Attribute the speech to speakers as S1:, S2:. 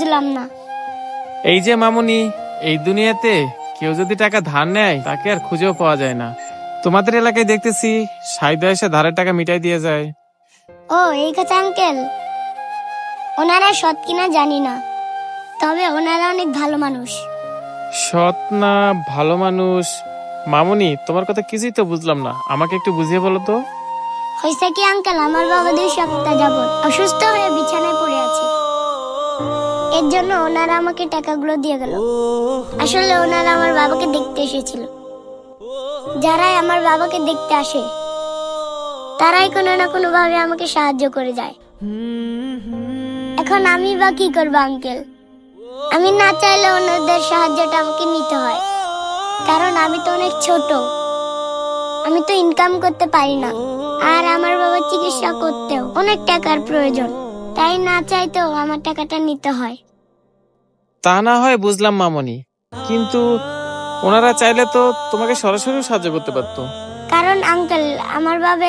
S1: বুঝলাম না।
S2: এই যে মামুনি, এই দুনিয়াতে কেউ যদি টাকা ধার নেয় তাকে আর খুঁজেও পাওয়া যায় না। তোমাদের এলাকায় দেখতেছি সাইদা এসে ধারের টাকা মিটাই দিয়ে যায়।
S1: ও এই কথা আঙ্কেল, ওনারা সৎ কিনা জানি না, তবে ওনারা অনেক ভালো মানুষ।
S2: সৎ না ভালো মানুষ? মামুনি, তোমার কথা কিছুই তো বুঝলাম না, আমাকে একটু বুঝিয়ে বলো তো।
S1: হয়েছে কি আঙ্কেল, আমার বাবা 2 সপ্তাহ যাবত অসুস্থ হয়ে বিছানায় পড়ে আছে। এর জন্য ওনারা আমাকে টাকাগুলো দিয়ে গেল। আসলে ওনারা আমার বাবাকে দেখতে এসেছিল। যারাই আমার বাবাকে দেখতে আসে তারাই কোনো না কোনো ভাবে আমাকে সাহায্য করে যায়। এখন আমি বা কি করবো আঙ্কেল? আমি না চাইলে ওনাদের সাহায্যটা আমাকে নিতে হয়, কারণ আমি তো অনেক ছোট, আমি তো ইনকাম করতে পারি না। আর আমার বাবার চিকিৎসা করতেও অনেক টাকার প্রয়োজন, তাই না চাইতেও আমার টাকাটা নিতে হয়।
S2: তা না হয় বুঝলাম মামুনি, কিন্তু ওনারা চাইলে তো তোমাকে সরাসরি সাহায্য করতে পারতো।
S1: কারণ আঙ্কেল, আমার বাবা